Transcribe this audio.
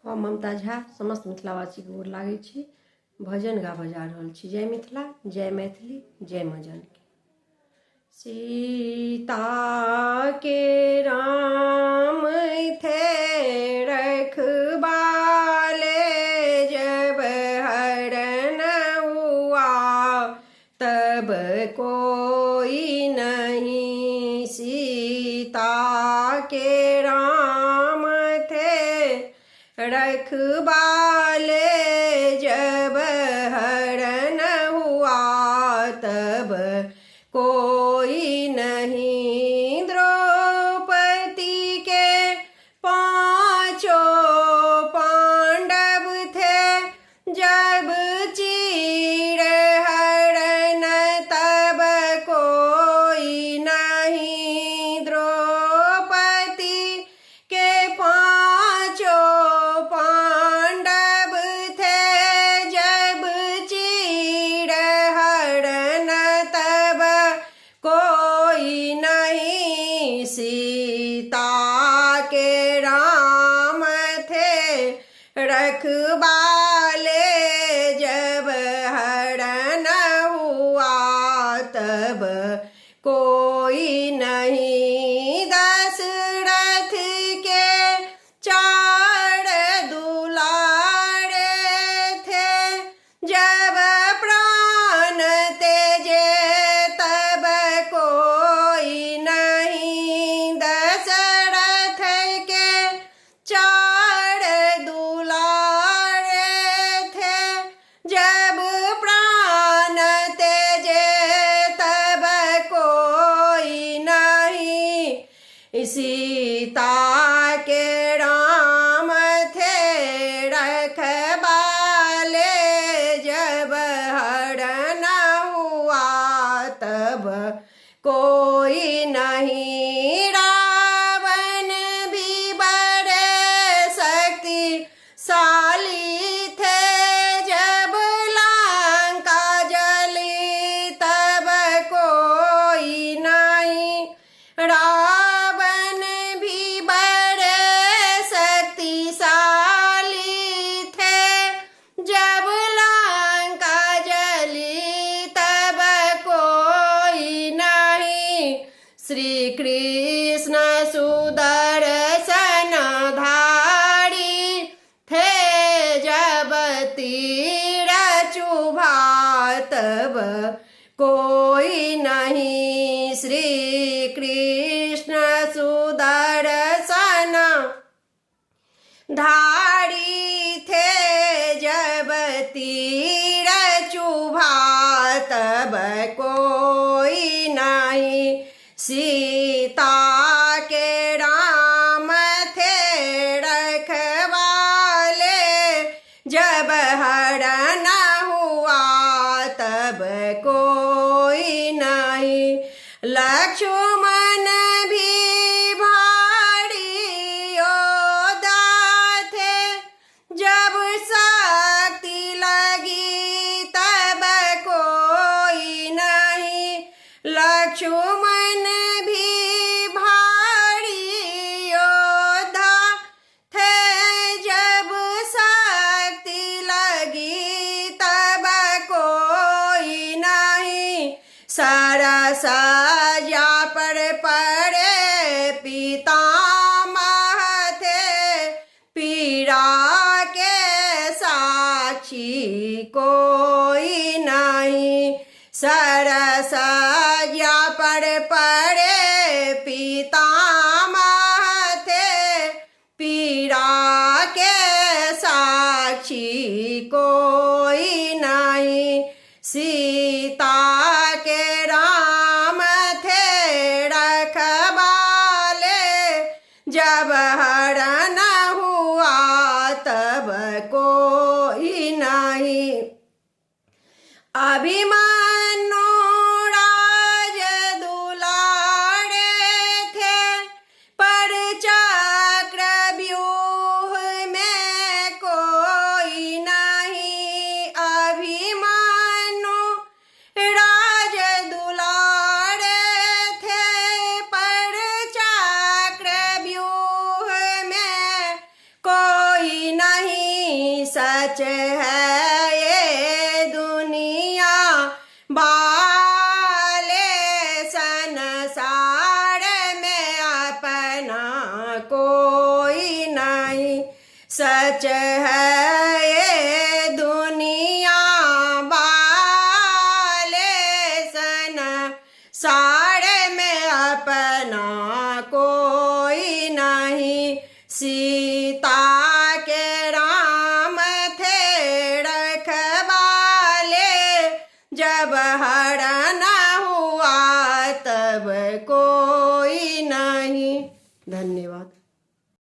हम ममता झा समस्त मिथिलावासी के गोर लागै छी। भजन गाबऽ जा रहल छी। जय मिथिला, जय मैथिली, जय माँ जानकी। सीता के राम थे रखवाले, जब हरण हुआ तब कोई नहीं। सीता के राम थे रखवाले, जब हरण हुआ तब कोई नहीं। द्रौपदी के पांचों पांडव थे, जब चीर हरण तब कोई नहीं। द्रौपदी के पांचों पांडव थे, जब चीर हरण तब कोई नहीं। सीता के राम थे रखवाले, जब हरण हुआ तब कोई नहीं। दशरथ के चार दुलारे थे, जब प्राण तेजे तब कोई नहीं। दशरथ के चार दुलारे थे, जब प्राण तेजे तब कोई नहीं। सीता के राम थे रखवाले, जब हरण हुआ तब कोई नहीं। रावण भी बड़े शक्तिशाली थे, जब लंका जली तब कोई नहीं। रावण भी बड़े शक्तिशाली थे, जब लंका जली तब कोई नहीं। श्री कृष्ण सुदर्शन धारी थे, जब तीर चुभा तब कोई नहीं। श्री कृष्ण सुदर्शन धारी थे, जब तीर चुभा तब कोई नहीं। सीता के राम थे रखवाले, जब हरण हुआ तब कोई नहीं। लक्ष्मण भी भारी योद्धा थे, जब शक्ति लगी तब कोई नहीं। लक्ष्मण भी भारी योद्धा थे, जब शक्ति लगी तब कोई नहीं। सरसजा पर पड़े पितामह थे, पीड़ा के साक्षी कोई नहीं। सरसजा पर पड़े पितामह थे, पीड़ा के साक्षी कोई नहीं। सीता के राम थे रखवाले, जब हरण हुआ तब कोई नहीं। कोई नहीं, सच है ये दुनिया वाले, संसार में अपना कोई नहीं, सच